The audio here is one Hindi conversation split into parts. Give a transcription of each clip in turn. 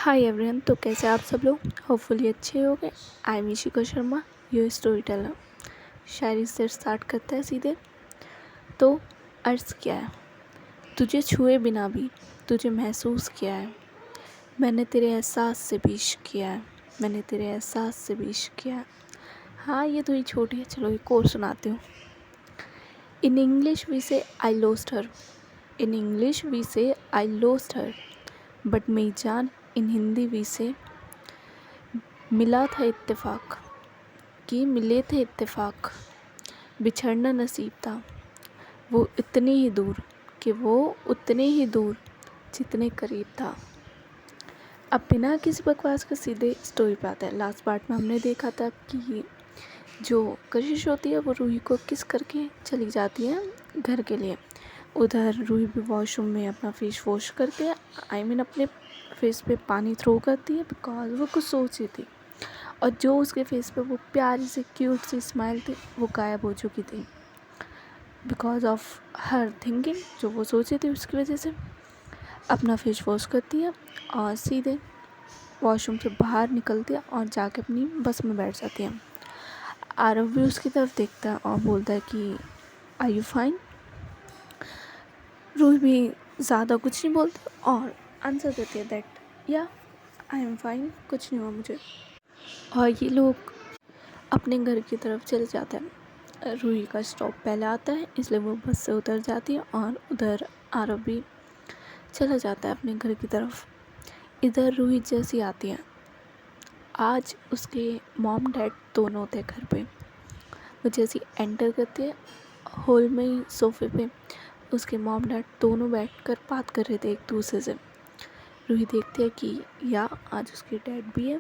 Hi everyone. तो कैसे आप सब लोग? होपफुली अच्छे होंगे। I am Ishika Sharma, your storyteller. शायरी से स्टार्ट करते हैं सीधे। तो अर्ज़ क्या है, तुझे छुए बिना भी तुझे महसूस किया है। मैंने तेरे एहसास से भी इश्क किया है। मैंने तेरे एहसास से भी इश्क किया है। हाँ, ये थोड़ी छोटी है, चलो एक और सुनाती हूँ। इन English we say I lost her. In English we say I lost her, but मेरी जान इन हिंदी वी से मिला था इत्तेफाक। कि मिले थे इत्तेफाक, बिछड़ना नसीब था। वो इतनी ही दूर कि वो उतने ही दूर जितने करीब था। अब बिना किसी बकवास के सीधे स्टोरी पे आता है। लास्ट पार्ट में हमने देखा था कि जो कशिश होती है वो रूही को किस करके चली जाती है घर के लिए। उधर रूही भी वॉशरूम में अपना फेस वॉश करती है, अपने फेस पे पानी थ्रो करती है बिकॉज वो कुछ सोच रही थी। और जो उसके फेस पे वो प्यारी सी क्यूट सी स्माइल थी वो गायब हो चुकी थी बिकॉज ऑफ हर थिंकिंग। जो वो सोची थी उसकी वजह से अपना फेस वॉश करती है और सीधे वॉशरूम से बाहर निकलती है और जाके अपनी बस में बैठ जाती है। आरव भी उसकी तरफ देखता है और बोलता है कि आर यू फाइन। रूही भी ज़्यादा कुछ नहीं बोलती और आंसर देती है दैट या आई एम फाइन, कुछ नहीं हुआ मुझे। और ये लोग अपने घर की तरफ चले जाते हैं। रूही का स्टॉप पहले आता है इसलिए वो बस से उतर जाती है और उधर आरव भी चला जाता है अपने घर की तरफ। इधर रूही जैसी आती है, आज उसके मॉम डैड दोनों होते हैं घर पे। वो जैसी एंटर करती है, हॉल में ही सोफे पे उसके मॉम डैड दोनों बैठकर बात कर रहे थे एक दूसरे से। रूही देखती है कि या आज उसके डैड भी है।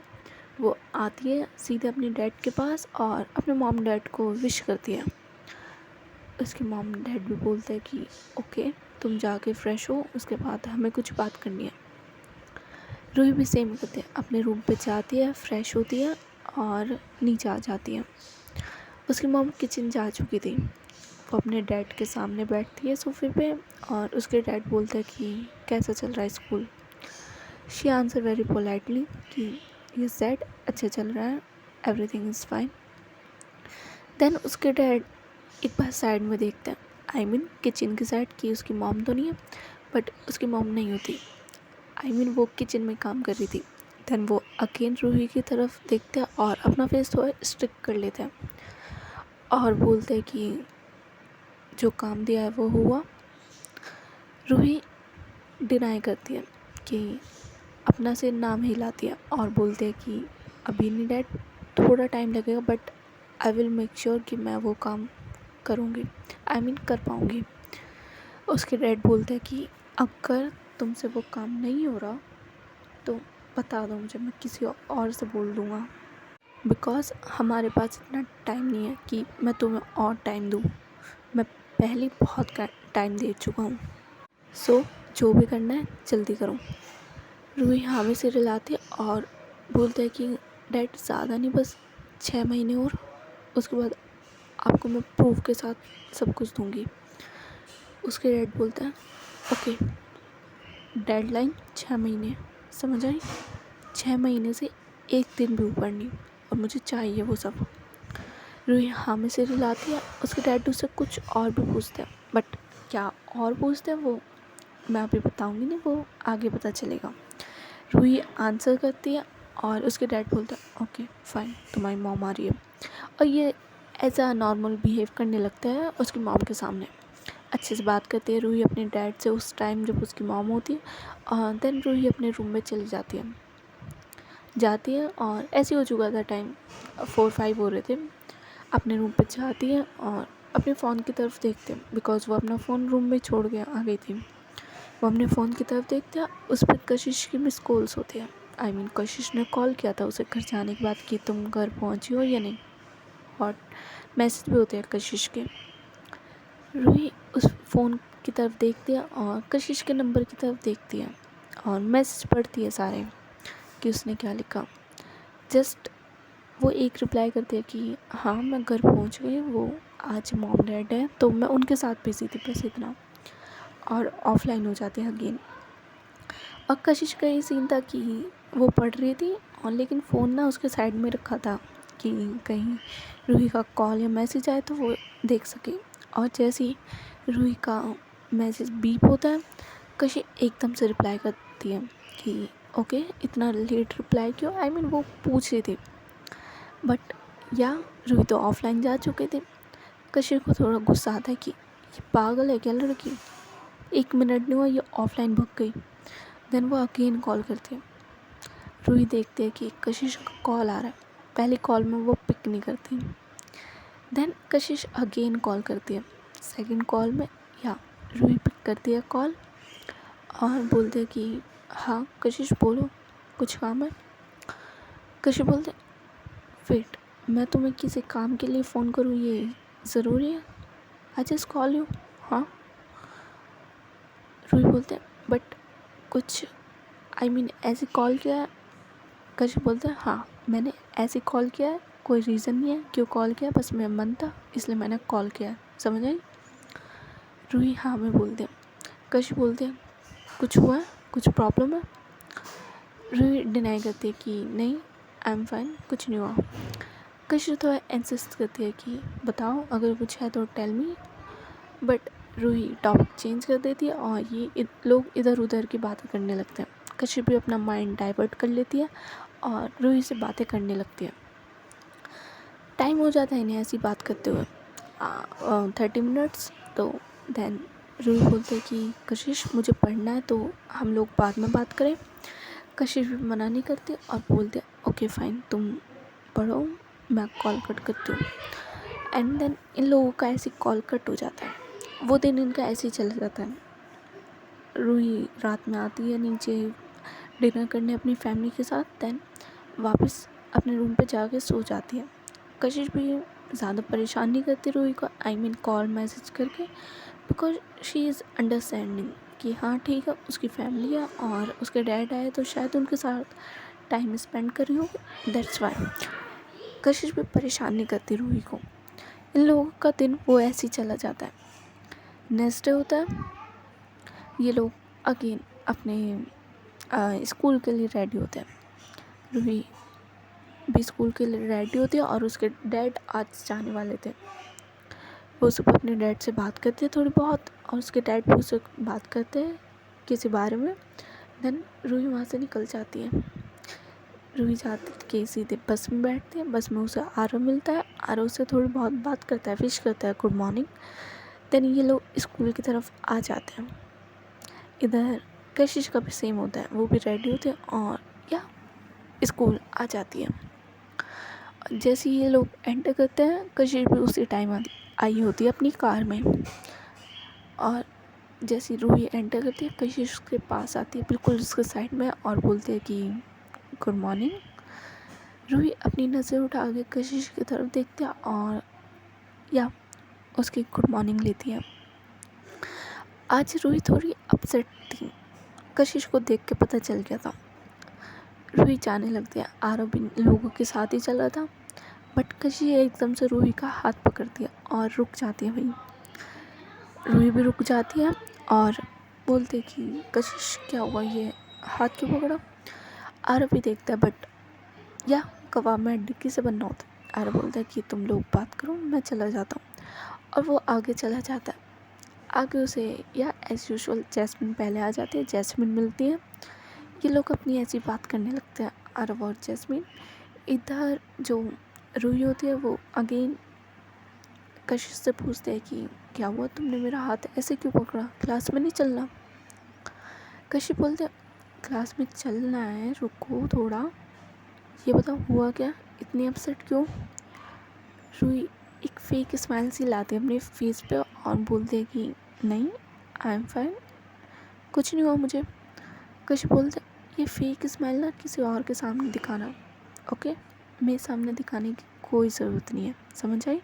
वो आती है सीधे अपने डैड के पास और अपने मॉम डैड को विश करती है। उसके मॉम डैड भी बोलते हैं कि ओके तुम जाके फ्रेश हो, उसके बाद हमें कुछ बात करनी है। रूही भी सेम करते हैं, अपने रूम पे जाती है, फ्रेश होती है और नीचे आ जाती है। उसकी मॉम किचन जा चुकी थी। वो अपने डैड के सामने बैठती है सोफे पे और उसके डैड बोलते हैं कि कैसा चल रहा है school. She answer very politely कि ये सेड अच्छा चल रहा है, एवरीथिंग इज़ फाइन। देन उसके डैड एक बार साइड में देखते हैं, किचन की साइड की उसकी मॉम तो नहीं है बट उसकी मॉम नहीं होती। वो किचन में काम कर रही थी। देन वो अगेन रूही की तरफ देखते हैं और अपना फेस थोड़ा स्ट्रिक्ट कर लेते हैं और बोलते हैं कि जो काम दिया है वो हुआ। रूही डिनाई करती है कि अपना सिर नाम हिलाती है और बोलते हैं कि अभी नहीं डैड, थोड़ा टाइम लगेगा but I will make sure कि मैं वो काम करूँगी, कर पाऊँगी। उसके डैड बोलते हैं कि अगर तुमसे वो काम नहीं हो रहा तो बता दो मुझे, मैं किसी और से बोल दूँगा बिकॉज़ हमारे पास इतना टाइम नहीं है कि मैं तुम्हें और टाइम दूँ। मैं पहले बहुत टाइम दे चुका हूँ, सो जो भी करना है जल्दी करो। रूही हामी से रिलाती है और बोलते हैं कि डैड ज़्यादा नहीं, बस 6 महीने और उसके बाद आपको मैं प्रूफ के साथ सब कुछ दूँगी। उसके डैड बोलता है ओके, डेडलाइन 6 महीने, समझ आई? 6 महीने से एक दिन भी ऊपर नहीं और मुझे चाहिए वो सब। रूही हामी से रिलाती है। उसके डैड उससे कुछ और भी पूछते हैं बट क्या और पूछते हैं वो मैं अभी बताऊँगी नहीं, वो आगे पता चलेगा। रूही आंसर करती है और उसके डैड बोलते हैं ओके फाइन, तुम्हारी मॉम आ रही है। और ये एज आ नॉर्मल बिहेव करने लगता है उसकी मॉम के सामने। अच्छे से बात करती है रूही अपने डैड से उस टाइम जब उसकी मॉम होती है। और देन रूही अपने रूम में चली जाती है और ऐसे हो चुका था टाइम, 4-5 हो रहे थे। अपने रूम पे जाती है और अपने फ़ोन की तरफ देखते हैं बिकॉज़ वो अपना फ़ोन रूम में छोड़ के आ गई थी। वो अपने फ़ोन की तरफ देखते हैं, उस पर कशिश की मिस कॉल्स होती है। कशिश ने कॉल किया था उसे घर जाने के बाद कि तुम घर पहुंची हो या नहीं, और मैसेज भी होते हैं कशिश के। रूही उस फ़ोन की तरफ देखती है और कशिश के नंबर की तरफ देखती है और मैसेज पढ़ती है सारे कि उसने क्या लिखा। जस्ट वो एक रिप्लाई करती है कि हाँ मैं घर पहुंच गई, वो आज मॉम डैड है तो मैं उनके साथ बिजी थी, बस इतना। और ऑफलाइन हो जाते हैं अगेन। और कशिश का ये सीन था कि वो पढ़ रही थी और लेकिन फ़ोन ना उसके साइड में रखा था कि कहीं रूही का कॉल या मैसेज आए तो वो देख सके। और जैसे ही रूही का मैसेज बीप होता है, कशी एकदम से रिप्लाई करती है कि ओके, इतना लेट रिप्लाई क्यों? आई मीन वो पूछ रही थी, बट या रूही तो ऑफलाइन जा चुके थे। कशिश को थोड़ा गुस्सा आता है कि ये पागल है क्या लड़की, 1 मिनट नहीं हुआ ये ऑफलाइन भग गई। देन वो अगेन कॉल करती है। रूही देखती है कि कशिश का कॉल आ रहा है। पहली कॉल में वो पिक नहीं करती। देन कशिश अगेन कॉल करती है। सेकंड कॉल में या रूही पिक करती है कॉल और बोलते हैं कि हाँ कशिश बोलो, कुछ काम है? कशिश बोलते वेट, मैं तुम्हें किसी काम के लिए फ़ोन करूँ ये ज़रूरी है? I just call you. हाँ, रूही बोलते हैं बट कुछ आई मीन ऐसे कॉल किया है? कशिश बोलते हैं हाँ मैंने ऐसे कॉल किया है, कोई रीज़न नहीं है क्यों कॉल किया, बस मैं मन था इसलिए मैंने कॉल किया है, समझ आई? रूही हाँ में बोलते हैं। कशिश बोलते हैं कुछ हुआ है, कुछ प्रॉब्लम है? रूही डिनाई करती है कि नहीं आई एम फाइन, कुछ नहीं हुआ। कशिश थोड़ा इंसिस्ट करती है कि बताओ अगर कुछ है तो tell me, but Ruhi topic change कर देती है और ये लोग इधर उधर की बातें करने लगते हैं। कशिश भी अपना माइंड डाइवर्ट कर लेती है और रूही से बातें करने लगती है। टाइम हो जाता है इन्हें ऐसी बात करते हुए 30 मिनट्स। तो देन रूही बोलते हैं कि कशिश मुझे पढ़ना है तो हम लोग बाद में बात करें। कशिश भी मना नहीं करते और बोलते ओके फाइन तुम पढ़ो, मैं कॉल कट करती हूँ। एंड देन इन लोगों का ऐसे कॉल कट हो जाता है। वो दिन इनका ऐसे ही चला जाता है। रूही रात में आती है नीचे डिनर करने अपनी फैमिली के साथ, देन वापस अपने रूम पे जाके सो जाती है। कशिश भी ज़्यादा परेशान नहीं करती रूही को, आई मीन कॉल मैसेज करके, बिकॉज शी इज़ अंडरस्टैंडिंग कि हाँ ठीक है उसकी फैमिली है और उसके डैड आए तो शायद उनके साथ टाइम स्पेंड कर रही होगी, दैट्स वाई। कशिश भी परेशान नहीं करती रूही को। इन लोगों का दिन वो ऐसे ही चला जाता है। नेक्स्ट डे होता है, ये लोग अगेन अपने स्कूल के लिए रेडी होते हैं। रूही भी स्कूल के लिए रेडी होती है और उसके डैड आज जाने वाले थे। वो सुबह अपने डैड से बात करती है थोड़ी बहुत और उसके डैड भी उससे बात करते हैं किसी बारे में। देन रूही वहाँ से निकल जाती है। रूही जाती के सीधे बस में बैठती है। बस में उसे आरव मिलता है। आरव से थोड़ी बहुत बात करता है, विश करता है गुड मॉर्निंग। देन ये लोग स्कूल की तरफ आ जाते हैं। इधर कशिश का भी सेम होता है, वो भी रेडी होते हैं और या स्कूल आ जाती है। जैसे ये लोग एंटर करते हैं, कशिश भी उसी टाइम आई होती है अपनी कार में। और जैसे रूही एंटर करती है, कशिश उसके पास आती है बिल्कुल उसके साइड में और बोलती है कि गुड मॉर्निंग। रूही अपनी नज़र उठा के कशिश की तरफ देखती है और या उसकी गुड मॉर्निंग लेती है। आज रूही थोड़ी अपसेट थी, कशिश को देख के पता चल गया था। रूही जाने लगती है। आरव भी लोगों के साथ ही चल रहा था, बट कशिश एकदम से रूही का हाथ पकड़ती है और रुक जाती है। वहीं रूही भी रुक जाती है और बोलते कि कशिश क्या हुआ, ये हाथ क्यों पकड़ा? आरव भी देखता है बट या कबाब में डिक्की से बनना होता है। आरव बोलता है कि तुम लोग बात करो, मैं चला जाता हूँ। और वो आगे चला जाता है। आगे उसे या एज़ यूजुअल जैस्मिन पहले आ जाती है। जैस्मिन मिलती है। ये लोग अपनी ऐसी बात करने लगते हैं, आरव और जैस्मिन। इधर जो रूही होती है वो अगेन कशिश से पूछते हैं कि क्या हुआ, तुमने मेरा हाथ ऐसे क्यों पकड़ा, क्लास में नहीं चलना? कशिश बोलते क्लास में चलना है, रुको थोड़ा, ये बताओ हुआ क्या, इतनी अपसेट क्यों? रूही एक फेक स्माइल सी लाती है अपने फेस पे और बोलते हैं कि नहीं आई एम फाइन, कुछ नहीं हुआ मुझे। कशिश बोलते ये फेक स्माइल ना किसी और के सामने दिखाना, ओके? मेरे सामने दिखाने की कोई ज़रूरत नहीं है, समझ आई?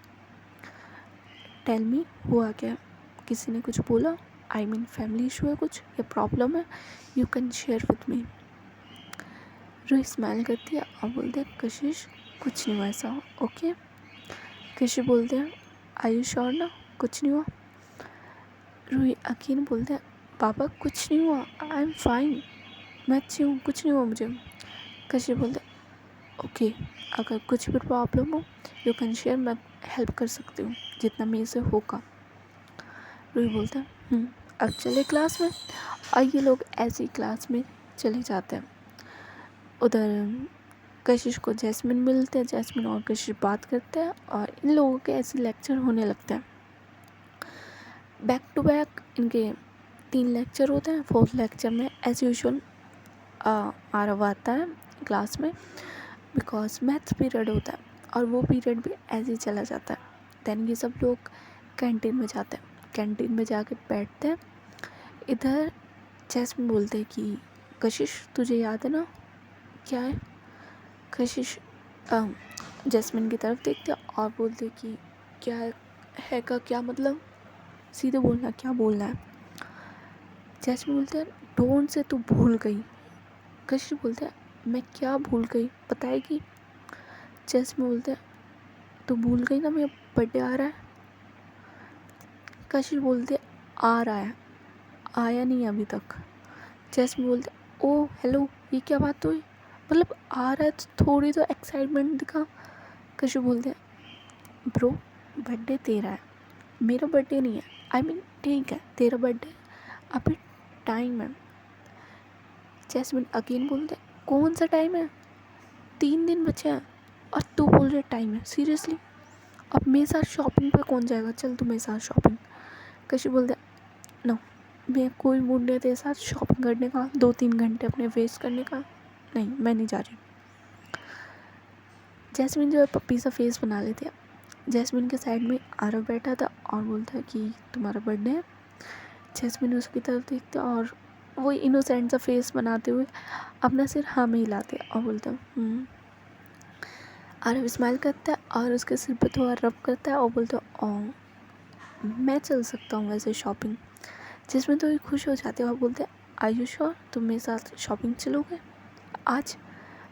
टेल मी हुआ क्या, किसी ने कुछ बोला? आई मीन फैमिली इशू है कुछ या प्रॉब्लम है, you can share with me. Ruhi smile करती है और बोलते हैं कशिश कुछ नहीं हुआ ऐसा, ओके? कशिश बोलते हैं आई यू श्योर ना, कुछ नहीं हुआ? रूही अकीन बोलते हैं पापा कुछ नहीं हुआ, आई एम फाइन, मैं अच्छी हूँ, कुछ नहीं हुआ मुझे। कशिश बोलते ओके, अगर कुछ भी प्रॉब्लम हो यू कैन शेयर, मैं हेल्प कर सकती हूँ जितना मेरे से होगा। रूही बोलता है अब चले क्लास में। और ये लोग ऐसी क्लास में चले जाते हैं। उधर कशिश को जैस्मिन मिलते हैं, जैस्मिन और कशिश बात करते हैं और इन लोगों के ऐसे लेक्चर होने लगते हैं बैक टू बैक। इनके 3 लेक्चर होते हैं। 4th लेक्चर में एज यूजुअल आरव आता है क्लास में, बिकॉज मैथ्स पीरियड होता है और वो पीरियड भी ऐसे ही चला जाता है। दैन ये सब लोग कैंटीन में जाते हैं, कैंटीन में जाके बैठते हैं। इधर जैस्मिन बोलते हैं कि कशिश तुझे याद है ना क्या है। कशिश जैस्मिन की तरफ देखते हैं और बोलते हैं कि क्या है का क्या मतलब, सीधे बोलना क्या बोलना है। जैस्मिन बोलते हैं डोंट से तू भूल गई। कशिश बोलते हैं मैं क्या भूल गई बताएगी। जैस्मिन बोलते हैं तू भूल गई ना मेरा बर्थडे आ रहा है। कशिश बोलते आ रहा है, आया नहीं अभी तक। जैस्मिन बोलते ओ हेलो, ये क्या बात हुई, मतलब आ रहा है तो थोड़ी तो एक्साइटमेंट दिखा। कशिश बोलते ब्रो बर्थडे तेरा है, मेरा बर्थडे नहीं है। आई मीन ठीक है तेरा बर्थडे, अभी टाइम है। जैस्मिन अगेन बोलते कौन सा टाइम है, 3 दिन बचे हैं और तू बोल रहे टाइम है, सीरियसली। अब मेरे साथ शॉपिंग पे कौन जाएगा, चल तू मेरे साथ शॉपिंग। कशिश बोलते नो, मैं कोई मूड नहीं तेरे साथ शॉपिंग करने का, 2-3 घंटे अपने वेस्ट करने का, नहीं मैं नहीं जा रही। जैस्मिन जो है पप्पी सा फेस बना लेती है। जैस्मिन के साइड में आरव बैठा था और बोलता है कि तुम्हारा बर्थडे है। जैस्मिन उसकी तरफ देखते और वो इनोसेंट सा फेस बनाते हुए अपना सिर हाँ में हिलाते और बोलता आरव स्माइल करता है और उसके सिर पे थोड़ा रब करता है और बोलता मैं चल सकता हूँ वैसे शॉपिंग। जिसमें तो खुश हो जाते हैं और बोलते हैं आर यू श्योर तुम मेरे साथ शॉपिंग चलोगे आज।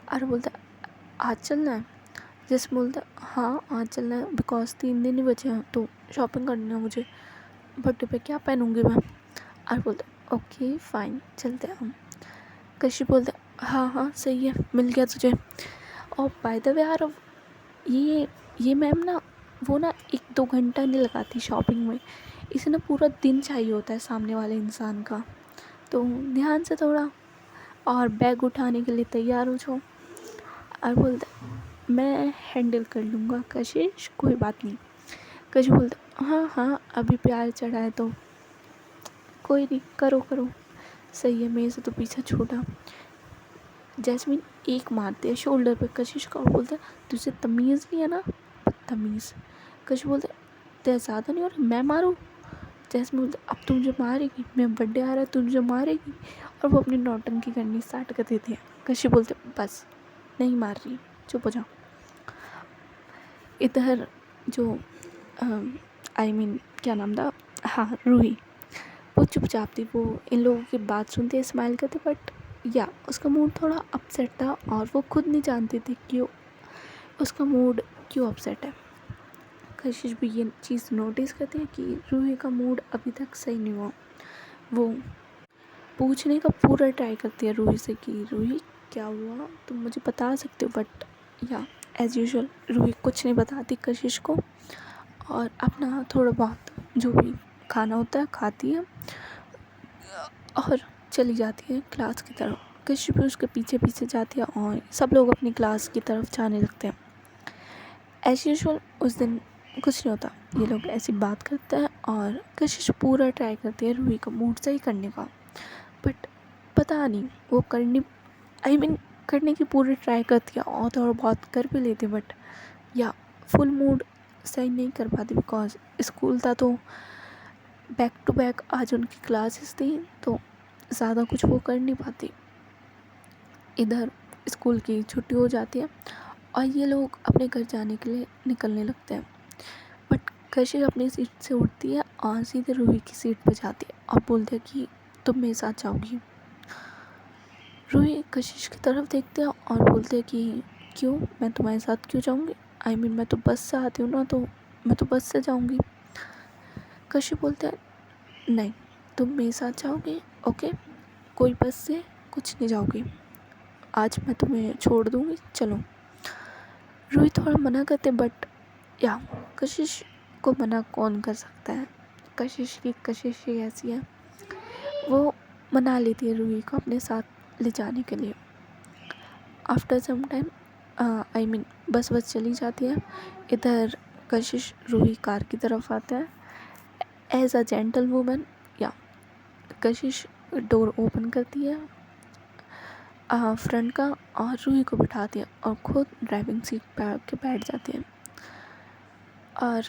आरव बोलता है आज चलना है। जिसमें बोलता है हाँ आज चलना है, बिकॉज 3 दिन ही बचे हैं तो शॉपिंग करनी है मुझे, बर्थडे पे क्या पहनूंगी मैं। आरव बोलता है ओके फाइन चलते हैं हम। कशिश बोलता है हाँ सही है मिल गया तुझे। और बाय द वे आरव ये मैम ना वो ना 1-2 घंटा नहीं लगाती शॉपिंग में, इसे ना पूरा दिन चाहिए होता है सामने वाले इंसान का, तो ध्यान से थोड़ा और बैग उठाने के लिए तैयार हो जाओ। और बोलता मैं हैंडल कर लूँगा कशिश कोई बात नहीं। कशिश बोलता हाँ अभी प्यार चढ़ा है तो कोई नहीं, करो सही है, मेरे से तो पीछा छूटा। जैस्मिन एक मारते हैं शोल्डर पे कशिश का और बोलता है तुझे तमीज़ नहीं है ना बदतमीज़। कशिश बोलता है तेरा ज़्यादा नहीं हो रहा मैं मारूँ। जैस्मिन बोलता अब तू मुझे मारेगी, मेरा बर्थडे आ रहा है तू मुझे मारेगी। और वो अपनी नौटंकी करनी स्टार्ट कर देती है। कशिश बोलते बस नहीं मार रही चुप हो जाओ। इधर जो आई मीन क्या नाम था, हाँ रूही, वो चुपचाप थी, वो इन लोगों की बात सुनते स्माइल करते, बट या उसका मूड थोड़ा अपसेट था और वो खुद नहीं जानती थी क्यों उसका मूड क्यों अपसेट है। कशिश भी ये चीज़ नोटिस करती है कि रूही का मूड अभी तक सही नहीं हुआ। वो पूछने का पूरा ट्राई करती है रूही से कि रूही क्या हुआ तुम मुझे बता सकते हो, बट या एज़ यूजुअल रूही कुछ नहीं बताती कशिश को और अपना थोड़ा बहुत जो भी खाना होता है खाती है और चली जाती है क्लास की तरफ। कशिश भी उसके पीछे पीछे जाती है और सब लोग अपनी क्लास की तरफ जाने लगते हैं। एज़ यूजुअल उस दिन कुछ नहीं होता, ये लोग ऐसी बात करते हैं और कशिश पूरा ट्राई करती है रूही का मूड सही करने का, बट पता नहीं वो करने की पूरी ट्राई करती है और थोड़ा बहुत कर भी लेती है, बट या फुल मूड सही नहीं कर पाती बिकॉज स्कूल था तो बैक टू बैक आज उनकी क्लासेस थी तो ज़्यादा कुछ वो कर नहीं पाती। इधर स्कूल की छुट्टी हो जाती है और ये लोग अपने घर जाने के लिए निकलने लगते हैं, बट कशिश अपनी सीट से उठती है और सीधे रूही की सीट पर जाती है और बोलती है कि तुम मेरे साथ जाओगी। रूही कशिश की तरफ देखते हैं और बोलते हैं कि क्यों मैं तुम्हारे साथ क्यों जाऊंगी, आई मीन मैं तो बस से आती हूँ ना तो मैं तो बस से जाऊंगी। कशिश बोलते हैं नहीं तुम मेरे साथ जाओगे ओके, कोई बस से कुछ नहीं जाओगी। आज मैं तुम्हें छोड़ दूँगी, चलो। रूही थोड़ा मना करते बट या कशिश को मना कौन कर सकता है। कशिश की कशिश ही ऐसी है, वो मना लेती है रूही को अपने साथ ले जाने के लिए। आफ्टर सम टाइम बस चली जाती है। इधर कशिश रूही कार की तरफ आता है। एज अ जेंटल वूमन या कशिश डोर ओपन करती है फ्रंट का और रूही को बिठाती है और खुद ड्राइविंग सीट पर आके बैठ जाती है। और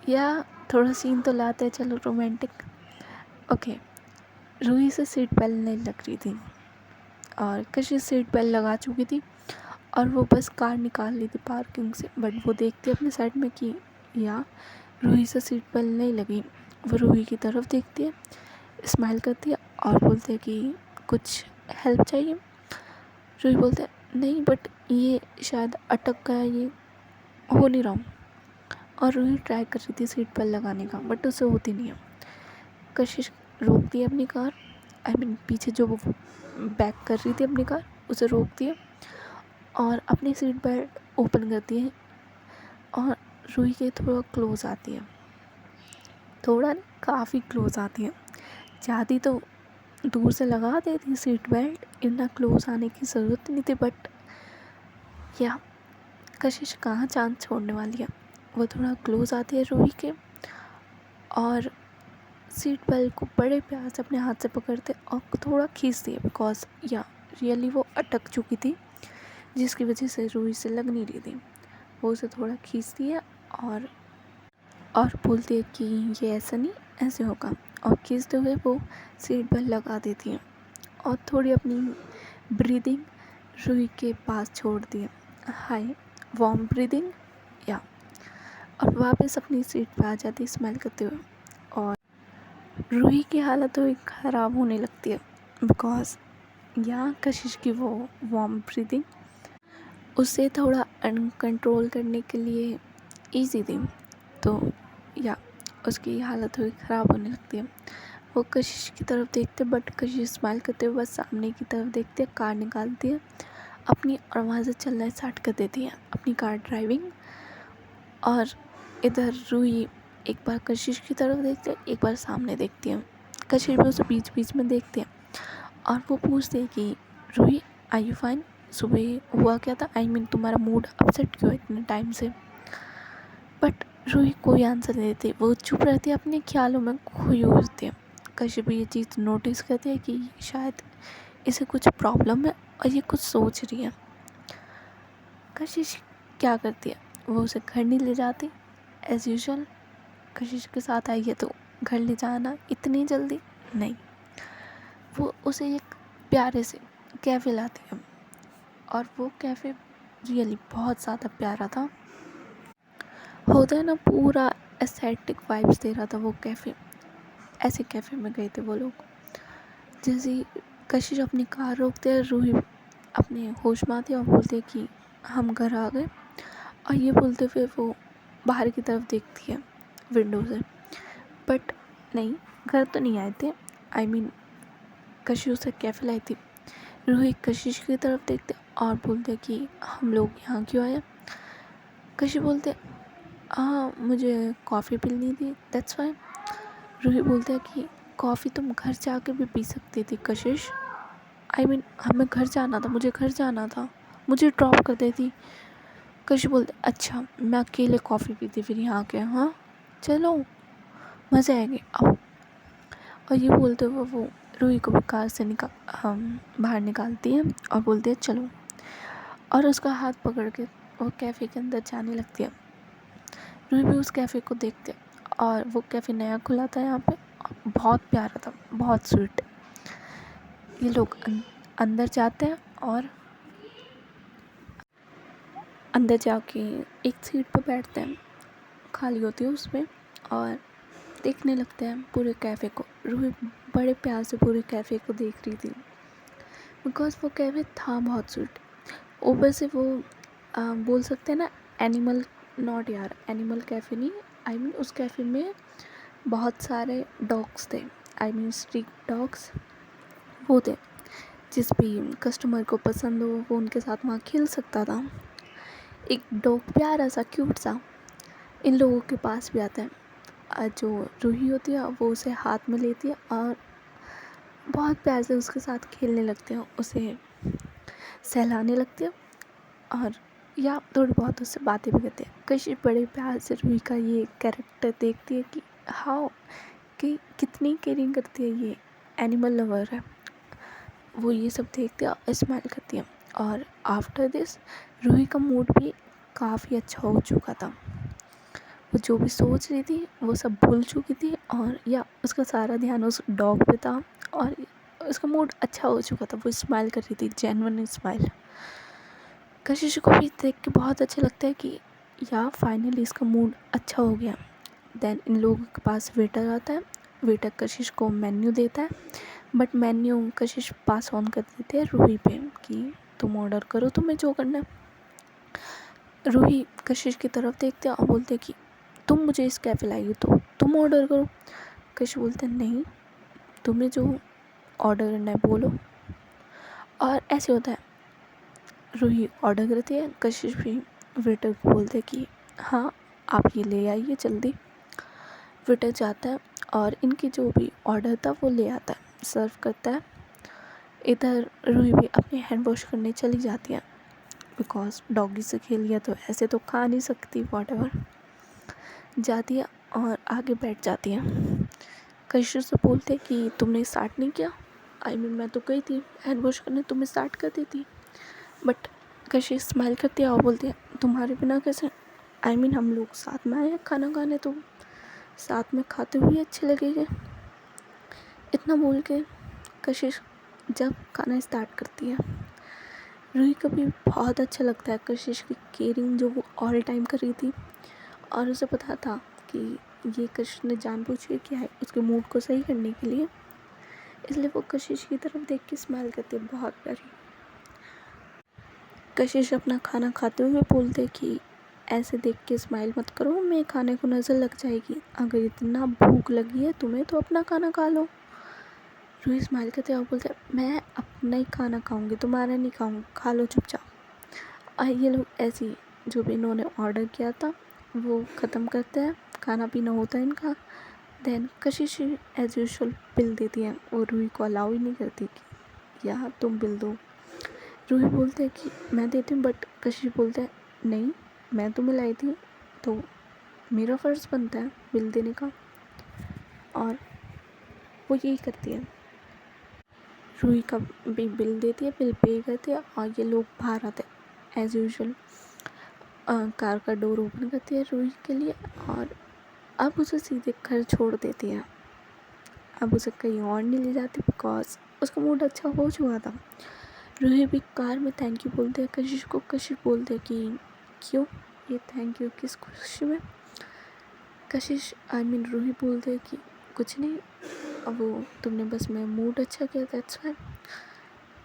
या थोड़ा सीन तो लाते हैं, चलो रोमांटिक। ओके, रूही से सीट बेल्ट नहीं लग रही थी और कशिश सीट बेल्ट लगा चुकी थी और वो बस कार निकाल ली थी पार्किंग से। बट वो देखती है अपने साइड में कि या रूही से सीट बेल्ट नहीं लगी। वो रूही की तरफ देखती है, स्माइल करती है और बोलते है कि कुछ हेल्प चाहिए। रूही बोलते है नहीं, बट ये शायद अटक गया, ये हो नहीं रहा हूँ। और रूही ट्राई कर रही थी सीट बेल्ट लगाने का बट उससे होती नहीं है। कशिश रोकती है अपनी कार, पीछे जो वो बैक कर रही थी अपनी कार उसे रोकती है और अपनी सीट बेल्ट ओपन करती है और रूही के थोड़ा क्लोज आती है। थोड़ा नहीं, काफ़ी क्लोज आती है। चाहती तो दूर से लगा देती सीट बेल्ट, इतना क्लोज आने की ज़रूरत नहीं थी। बट या कशिश कहाँ चांस छोड़ने वाली है। वो थोड़ा क्लोज आती है रूही के और सीट बेल्ट को बड़े प्यार से अपने हाथ से पकड़ते और थोड़ा खींचती है बिकॉज या रियली वो अटक चुकी थी जिसकी वजह से रूही से लग नहीं रही थी। वो उसे थोड़ा खींचती है और बोलती है कि ये ऐसा नहीं ऐसे होगा और खींचते हुए वो सीट बेल्ट लगा देती है और थोड़ी अपनी ब्रीदिंग रूही के पास छोड़ती है। हाय वार्म ब्रीदिंग या और वापस अपनी सीट पर आ जाती है स्माइल करते हुए। और रूही की हालत तो ख़राब होने लगती है बिकॉज यहाँ कशिश की वो वार्म ब्रीदिंग उसे थोड़ा अनकंट्रोल करने के लिए ईजी थी, तो या उसकी हालत थोड़ी ख़राब होने लगती है। वो कशिश की तरफ देखते बट कशिश स्माइल करते हुए बस सामने की तरफ देखती है, कार निकालती है अपनी और वहाँ से चलना स्टार्ट कर देती है अपनी कार ड्राइविंग। और इधर रूही एक बार कशिश की तरफ देखती है, एक बार सामने देखती है। कशिश भी उसे बीच बीच में देखती है और वो पूछते हैं कि रूही आर यू फाइन, सुबह हुआ क्या था, तुम्हारा मूड अपसेट क्यों है इतने टाइम से। बट रूही कोई आंसर नहीं देती, वो चुप रहती है, अपने ख्यालों में खोई हुई होती है। कशिश भी ये चीज़ नोटिस करती है कि शायद इसे कुछ प्रॉब्लम है और ये कुछ सोच रही है। कशिश क्या करती है, वो उसे घर नहीं ले जाती एज़ यूजुअल। कशिश के साथ आई है तो घर ले जाना इतनी जल्दी नहीं। वो उसे एक प्यारे से कैफ़े लाती है और वो कैफ़े रियली बहुत ज़्यादा प्यारा था। होता है ना, पूरा एस्थेटिक वाइब्स दे रहा था वो कैफ़े। ऐसे कैफ़े में गए थे वो लोग। जैसे ही कशिश अपनी कार रोकते हैं, रूही अपने होश में आती है और बोलते हैं कि हम घर आ गए। और ये बोलते हुए वो बाहर की तरफ देखती है विंडो से, बट नहीं, घर तो नहीं आए थे। कशिश उसे कैफ़े लाई थी। रूही कशिश की तरफ देखते और बोलते कि हम लोग यहाँ क्यों आए। कशिश बोलते हाँ मुझे कॉफ़ी पीनी थी, दैट्स वाई। रूही बोलते हैं कि कॉफ़ी तुम घर जाकर भी पी सकती थी कशिश। हमें घर जाना था, मुझे घर जाना था, मुझे ड्रॉप कर देती। कशिश बोलते अच्छा मैं अकेले कॉफ़ी पीती फिर यहाँ के, हाँ चलो मज़े आएंगे आओ। और ये बोलते हुए वो रूही को कार से बाहर निकालती है और बोलती है चलो। और उसका हाथ पकड़ के वो कैफ़े के अंदर जाने लगती है। रूही भी उस कैफ़े को देखते और वो कैफ़े नया खुला था यहाँ पे, बहुत प्यारा था, बहुत स्वीट। ये लोग अंदर जाते हैं और अंदर जाके एक सीट पर बैठते हैं, खाली होती है उसमें, और देखने लगते हैं पूरे कैफ़े को। रूही बड़े प्यार से पूरे कैफ़े को देख रही थी बिकॉज़ वो कैफ़े था बहुत स्वीट। ऊपर से वो बोल सकते हैं ना एनिमल, नॉट यार एनिमल कैफ़े नहीं, उस कैफ़े में बहुत सारे डॉग्स थे, स्ट्रीट डॉग्स वो थे जिस भी कस्टमर को पसंद हो वो उनके साथ वहाँ खेल सकता था। एक डॉग प्यारा सा क्यूट सा इन लोगों के पास भी आता है। जो रूही होती है वो उसे हाथ में लेती है और बहुत प्यार से उसके साथ खेलने लगते हैं, उसे सहलाने लगते हैं और या थोड़ी बहुत उससे बातें भी करते हैं। कशिश बड़े प्यार से रूही का ये कैरेक्टर देखती है कि हाउ कि कितनी केयरिंग करती है, ये एनिमल लवर है। वो ये सब देखती है और स्माइल करती है। और आफ्टर दिस रूही का मूड भी काफ़ी अच्छा हो चुका था। वो जो भी सोच रही थी वो सब भूल चुकी थी और या उसका सारा ध्यान उस डॉग पे था और उसका मूड अच्छा हो चुका था। वो स्माइल कर रही थी, जेन्युइन स्माइल। कशिश को भी देख के बहुत अच्छा लगता है कि या फाइनली इसका मूड अच्छा हो गया। देन इन लोगों के पास वेटर आता है। वेटर कशिश को मेन्यू देता है, but menu Kashish pass on कर देते हैं रूही पे कि तुम ऑर्डर करो, तुम्हें जो करना है। रूही कशिश की तरफ देखते हैं और बोलते हैं कि तुम मुझे इस कैफ़े लाई हो तो तुम ऑर्डर करो। कशिश बोलते हैं नहीं, तुम्हें जो ऑर्डर करना है बोलो। और ऐसे होता है, रूही ऑर्डर करती है। कशिश भी वेटर को बोलते हैं कि हाँ आप ये ले आइए जल्दी। वेटर जाता है और इनकी जो भी ऑर्डर था वो ले आता है, सर्व करता है। इधर रूही भी अपने हैंड वॉश करने चली जाती है बिकॉज डॉगी से खेल लिया तो ऐसे तो खा नहीं सकती। वॉटएवर जाती है और आगे बैठ जाती है। कशिश से बोलते हैं कि तुमने स्टार्ट नहीं किया। मैं तो गई थी हैंड वॉश करने, तुम्हें स्टार्ट कर दी थी। बट कशिश स्माइल करती है और बोलती है तुम्हारे बिना कैसे, हम लोग साथ में आए हैं खाना खाने, तो साथ में खाते हुए अच्छे लगेंगे। इतना बोल के कशिश जब खाना स्टार्ट करती है, रूही को भी बहुत अच्छा लगता है कशिश की केयरिंग जो वो ऑल टाइम कर रही थी। और उसे पता था कि ये कशिश ने जानबूझ के किया है उसके मूड को सही करने के लिए, इसलिए वो कशिश की तरफ देख के स्माइल करती है बहुत प्यारी। कशिश अपना खाना खाते हुए बोलते कि ऐसे देख के स्माइल मत करो, मेरे खाने को नज़र लग जाएगी। अगर इतना भूख लगी है तुम्हें तो अपना खाना खा लो। रूही स्माइल करते और बोलते मैं अपना ही खाना खाऊंगी, तुम्हारा नहीं खाऊंगी, खा लो चुपचाप। और ये लोग ऐसी जो भी इन्होंने ऑर्डर किया था वो ख़त्म करते हैं, खाना पीना होता है इनका। देन कशिश एज यूजुअल बिल देती है, वो रूही को अलाउ ही नहीं करती कि या तुम बिल दो। रूही बोलते हैं कि मैं देती हूँ, बट कशिश बोलते हैं नहीं, मैं तुम्हें लाई थी तो मेरा फ़र्ज़ बनता है बिल देने का। और वो यही करती है, रूही का भी बिल देती है, बिल पे करती है और ये लोग बाहर आते हैं एज़ यूजुअल। कार का डोर ओपन करती है रूही के लिए और अब उसे सीधे घर छोड़ देती है। अब उसे कहीं और नहीं ले जाती बिकॉज उसका मूड अच्छा हो चुका था। रूही भी कार में थैंक यू बोलते हैं कशिश को। कशिश बोलते हैं कि क्यों ये थैंक यू, किस खुशी में। कशिश रूही बोलते हैं कि कुछ नहीं, अब वो तुमने बस मेरा मूड अच्छा किया, दैट्स फाइन।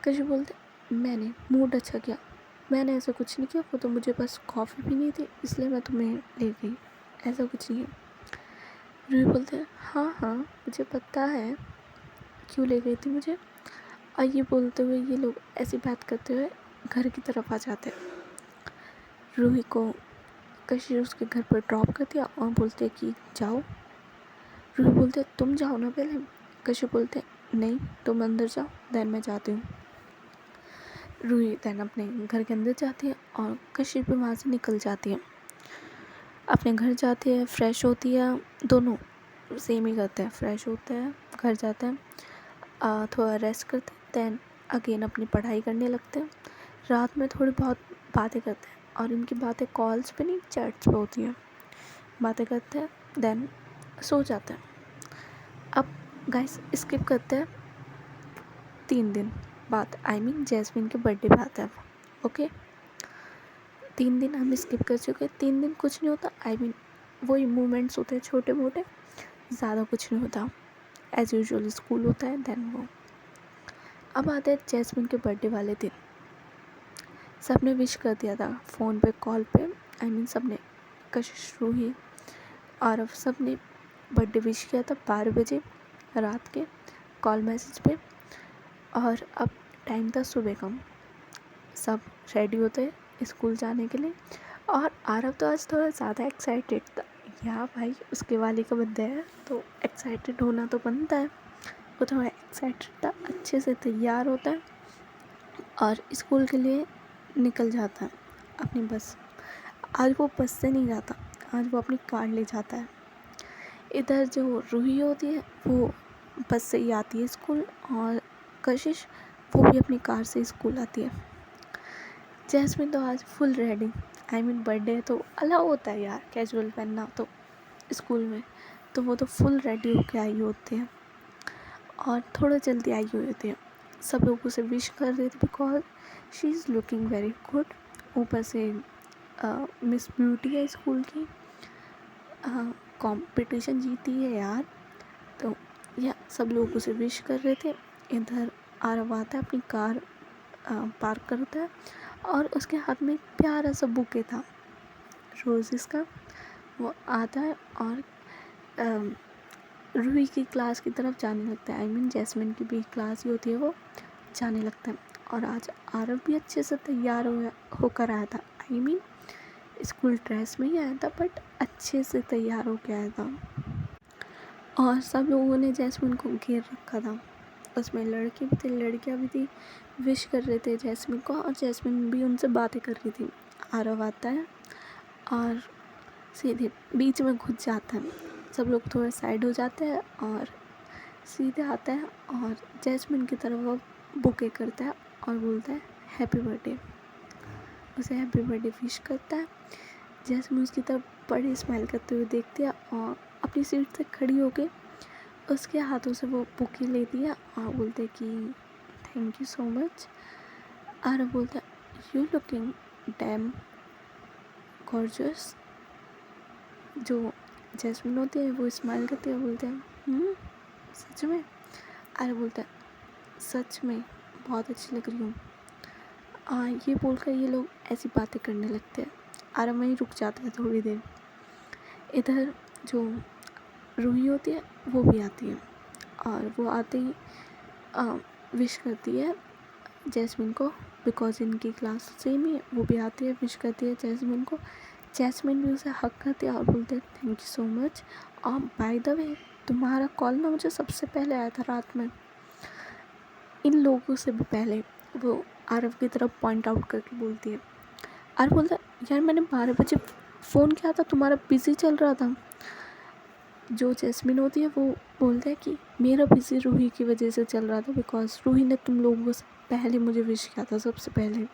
कशिश बोलते मैंने मूड अच्छा किया, मैंने ऐसा कुछ नहीं किया, वो तो मुझे बस कॉफ़ी पीनी थी इसलिए मैं तुम्हें ले गई, ऐसा कुछ नहीं है। रूही बोलते हैं हाँ हाँ मुझे पता है क्यों ले गई थी मुझे। और ये बोलते हुए ये लोग ऐसी बात करते हुए घर की तरफ आ जाते हैं। रूही को कशिश उसके घर पर ड्रॉप करती है और बोलते हैं कि जाओ। रूही बोलते हैं तुम जाओ ना पहले। कशिश बोलते हैं नहीं तुम अंदर जाओ, देन मैं जाती हूँ। रूही देन अपने घर के अंदर जाती है और कशिश भी वहाँ से निकल जाती है, अपने घर जाती है, फ्रेश होती है। दोनों सेम ही करते हैं, फ्रेश होते हैं, घर जाते हैं, थोड़ा रेस्ट करते हैं, दैन अगेन अपनी पढ़ाई करने लगते हैं। रात में थोड़ी बहुत बातें करते हैं और इनकी बातें कॉल्स पे नहीं चैट्स पे होती हैं। बातें करते हैं दैन सो जाते हैं। अब गाइस स्किप करते हैं 3 दिन बाद, जैस्मिन के बर्थडे पे आता है वो, ओके। 3 दिन हम स्किप कर चुके हैं। 3 दिन कुछ नहीं होता, वही मूवमेंट्स होते हैं छोटे मोटे, ज़्यादा कुछ नहीं होता। एज़ यूजुअल स्कूल होता है। देन वो अब आते हैं जैस्मिन के बर्थडे वाले दिन। सबने विश कर दिया था फ़ोन पे कॉल पे, सबने, कशिश रूही आरव सब ने बर्थडे विश किया था 12 बजे रात के कॉल मैसेज पे। और अब टाइम था सुबह का, सब रेडी होते स्कूल जाने के लिए, और आरव तो आज थोड़ा ज़्यादा एक्साइटेड था। या भाई उसके वाले का बर्थडे है तो एक्साइटेड होना तो बनता है। वो थोड़ा एक्साइटेड था, अच्छे से तैयार होता है और स्कूल के लिए निकल जाता है अपनी बस। आज वो बस से नहीं जाता, आज वो अपनी कार ले जाता है। इधर जो रूही होती है वो बस से ही आती है स्कूल, और कशिश वो भी अपनी कार से स्कूल आती है। जैस्मिन तो आज फुल रेडी, बर्थडे तो अलाउ होता है यार कैजुअल पहनना तो स्कूल में, तो वो तो फुल रेडी होके आई होती है और थोड़ा जल्दी आई हुई होती है। सब लोग उसे विश कर रहे थे because she is looking very good. ऊपर से मिस ब्यूटी है स्कूल की, कंपटीशन जीती है यार। तो या सब लोग उसे विश कर रहे थे। इधर आरव आता है, अपनी कार पार्क करता है और उसके हाथ में एक प्यारा सा बुके था रोजेस का। वो आता है और रूही की क्लास की तरफ जाने लगता है। जैस्मिन की भी क्लास ही होती है, वो जाने लगता है। और आज आरव भी अच्छे से तैयार होकर आया था। स्कूल ड्रेस में ही आया था बट अच्छे से तैयार होकर आया था। और सब लोगों ने जैस्मिन को घेर रखा था, उसमें लड़के भी थे लड़कियां भी थी, विश कर रहे थे जैस्मिन को और जैस्मिन भी उनसे बातें कर रही थी। आरव आता है और सीधे बीच में घुस जाता है। सब लोग थोड़ा साइड हो जाते हैं और सीधे आता है और जैस्मिन की तरफ वो बुके करता है और बोलता है हैप्पी बर्थडे। उसे हैप्पी बर्थडे विश करता है। जैस्मिन उसकी तरफ बड़ी स्माइल करते हुए देखती है और अपनी सीट से खड़ी होके उसके हाथों से वो बुके लेती है और बोलते कि थैंक यू सो मच। और बोलता है यू लुकिंग डैम गॉर्जियस। जो जैस्मिन होती है वो स्माइल करती है, बोलते हैं सच में। अरे बोलता है सच में बहुत अच्छी लग रही हूँ। ये बोलकर ये लोग ऐसी बातें करने लगते हैं। आरव वहीं रुक जाता है थोड़ी देर। इधर जो रूही होती है वो भी आती है और वो आते ही विश करती है जैस्मिन को, बिकॉज इनकी क्लास सेम ही है। वो भी आती है, विश करती है जैस्मिन को। जैस्मिन भी उसे हक करती है और बोलते हैं थैंक यू सो मच। और बाय द वे तुम्हारा कॉल ना मुझे सबसे पहले आया था रात में, इन लोगों से भी पहले। वो आरव की तरफ पॉइंट आउट करके बोलती है। आरव बोलता है यार मैंने 12 बजे फ़ोन किया था, तुम्हारा बिजी चल रहा था। जो जैस्मिन होती है वो बोलता है कि मेरा बिजी रूही की वजह से चल रहा था, बिकॉज रूही ने तुम लोगों से पहले मुझे विश किया था सबसे पहले।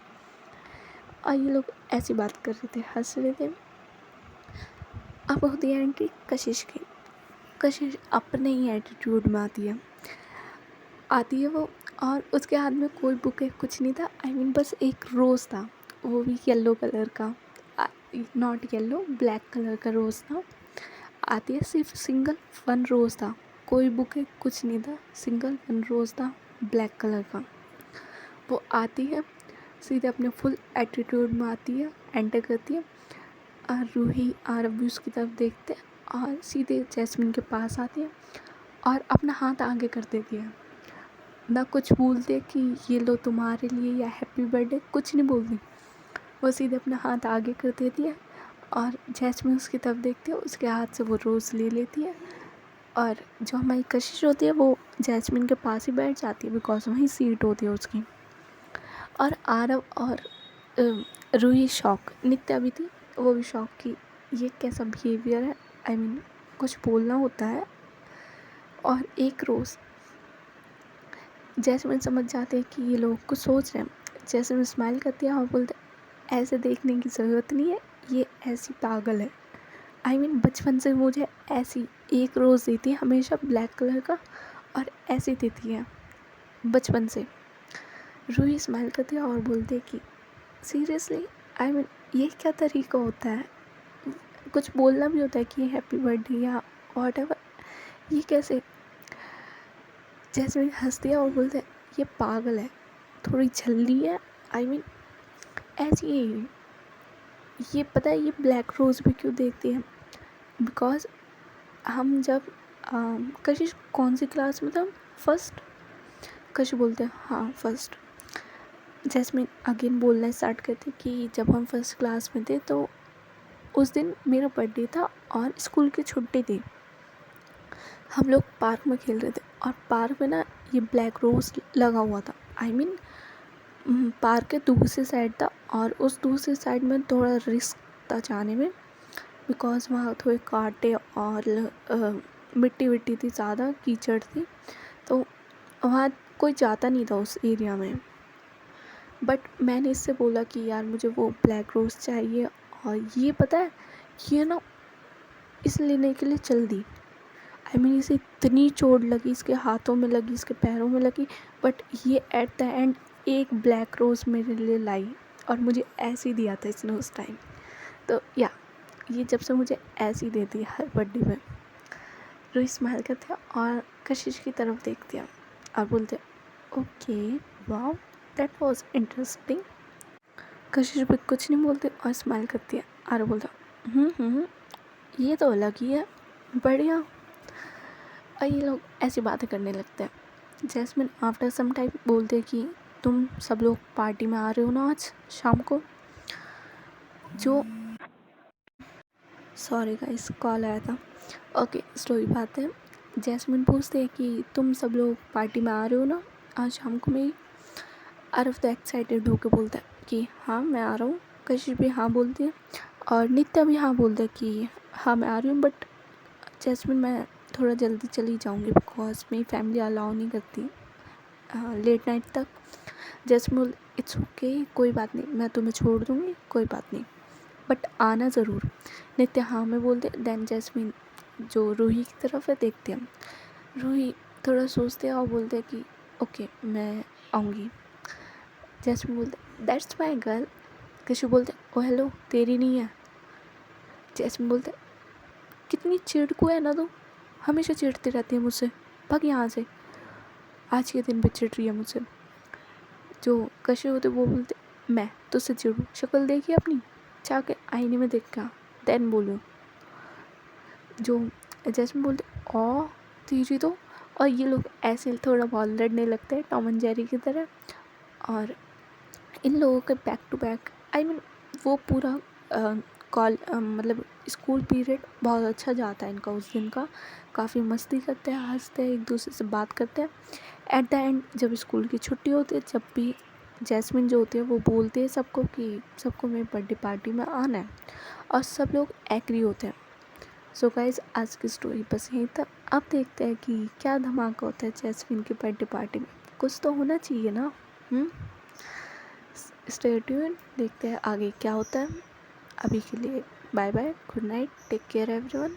और ये लोग ऐसी बात कर रहे थे, हंस रहे थे। अब होती है एंट्री कशिश की। कशिश अपने ही एटीट्यूड में आती है वो, और उसके हाथ में कोई बुके कुछ नहीं था। बस एक रोज़ था, वो भी येलो कलर का, नॉट येलो ब्लैक कलर का रोज़ था। आती है, सिर्फ सिंगल 1 रोज़ था, कोई बुके कुछ नहीं था, सिंगल 1 रोज़ था ब्लैक कलर का। वो आती है सीधे अपने फुल एटीट्यूड में आती है, एंटर करती है और रूही आरव भी उसकी तरफ देखते हैं और सीधे जैस्मिन के पास आती है और अपना हाथ आगे कर देती है। ना कुछ बोलते कि ये लो तुम्हारे लिए या हैप्पी बर्थडे, कुछ नहीं बोलती। वो सीधे अपना हाथ आगे कर देती है और जैस्मिन उसकी तरफ देखती है, उसके हाथ से वो रोज़ ले लेती है। और जो हमारी कशिश होती है वो जैस्मिन के पास ही बैठ जाती है, बिकॉज वहीं सीट होती है उसकी। और आरव और रूही शॉक, नित्या भी थी, वो भी शॉक की ये कैसा बिहेवियर है। कुछ बोलना होता है। और एक रोज़ जैस्मिन समझ जाते हैं कि ये लोग कुछ सोच रहे हैं। जैस्मिन स्माइल करती है और बोलते ऐसे देखने की ज़रूरत नहीं है, ये ऐसी पागल है। बचपन से मुझे ऐसी एक रोज़ देती है हमेशा ब्लैक कलर का, और ऐसी देती है बचपन से। रूही स्माइल करती है और बोलते है कि सीरियसली ये क्या तरीका होता है, कुछ बोलना भी होता है कि हैप्पी बर्थडे या व्हाटएवर, ये कैसे। जैस्मिन हंसती है और बोलते हैं ये पागल है, थोड़ी झल्ली है। ऐसी ही ये पता है ये ब्लैक रोज़ भी क्यों देखती है, बिकॉज हम जब कशिश कौन सी क्लास में था, फर्स्ट। कशिश बोलते हैं हाँ फर्स्ट। जैस्मिन अगेन बोलना स्टार्ट करती कि जब हम फर्स्ट क्लास में थे तो उस दिन मेरा बर्थडे था और स्कूल की छुट्टी थी। हम लोग पार्क में खेल रहे थे और पार्क में ना ये ब्लैक रोज़ लगा हुआ था। आई मीन पार्क के दूसरी साइड था और उस दूसरी साइड में थोड़ा रिस्क था जाने में, बिकॉज़ वहाँ थोड़े कांटे और मिट्टी विट्टी थी, ज़्यादा कीचड़ थी, तो वहाँ कोई जाता नहीं था उस एरिया में। बट मैंने इससे बोला कि यार मुझे वो ब्लैक रोज़ चाहिए, और ये पता है ये ना इस लेने के लिए चल दी। आई मीन इसे इतनी चोट लगी, इसके हाथों में लगी, इसके पैरों में लगी, बट ये एट द एंड एक ब्लैक रोज़ मेरे लिए लाई और मुझे ऐसे ही दिया था इसने उस टाइम। तो या ये जब से मुझे ऐसे ही देती है हर बर्थडे में। रूही स्माइल करते हैं और कशिश की तरफ देखते हैं और बोलते हैं okay wow that was interesting. कशिश भी कुछ नहीं बोलते और स्माइल करती है और बोलता ये तो अलग ही है, बढ़िया। और ये लोग ऐसी बातें करने लगते हैं। जैस्मिन आफ्टर सम टाइम बोलते हैं कि तुम सब लोग पार्टी में आ रहे हो ना आज शाम को। जो सॉरी गाइस कॉल आया था। ओके स्टोरी बात है। जैस्मिन पूछते हैं कि तुम सब लोग पार्टी में आ रहे हो ना आज शाम को। मेरी आरफ द एक्साइटेड होकर बोलता है कि हाँ मैं आ रहा हूँ। कशिश भी हाँ बोलती है और नित्या भी हाँ बोलता है कि हाँ मैं आ रही हूँ, बट जैस्मिन मैं थोड़ा जल्दी चली जाऊँगी बिकॉज मेरी फैमिली अलाउ नहीं करती लेट नाइट तक। जैस्मिन बोल इट्स ओके कोई बात नहीं, मैं तुम्हें छोड़ दूँगी, कोई बात नहीं, बट आना ज़रूर। नित्या हाँ में बोलते। देन जैस्मिन जो रूही की तरफ है देखते हैं। रूही थोड़ा सोचते हैं और बोलते हैं कि ओके मैं आऊँगी। जैस्मिन बोलते दैट्स माई गर्ल। कशिश बोलते ओ हेलो तेरी नहीं है। जैस्मिन बोलते कितनी चिड़कू है ना तू, हमेशा चिढ़ती रहती है मुझसे, भाग यहाँ से, आज के दिन भी चिढ़ रही है मुझसे। जो कशिश होते वो बोलते मैं तुझसे चिढ़ूँ, शक्ल देखी अपनी, जाके आईने में देख के देन बोलूँ। जो जैस्मिन बोलते ओ तेरी तो। और ये लोग ऐसे थोड़ा बहुत लड़ने लगते हैं टॉम एंड जेरी की तरह। और इन लोगों के back to back I mean वो पूरा मतलब स्कूल पीरियड बहुत अच्छा जाता है इनका उस दिन का। काफ़ी मस्ती करते हैं, हंसते हैं, एक दूसरे से बात करते हैं। एट द एंड जब स्कूल की छुट्टी होती है, जब भी जैस्मिन जो होती है वो बोलते हैं सबको कि सबको मेरी बर्थडे पार्टी में आना है, और सब लोग एग्री होते हैं। सो गाइज आज की स्टोरी बस यहीं तक। अब देखते हैं कि क्या धमाका होता है जैस्मिन की बर्थडे पार्टी में। कुछ तो होना चाहिए ना। स्टे ट्यून, देखते हैं आगे क्या होता है। अभी के लिए bye bye, good night, take care everyone.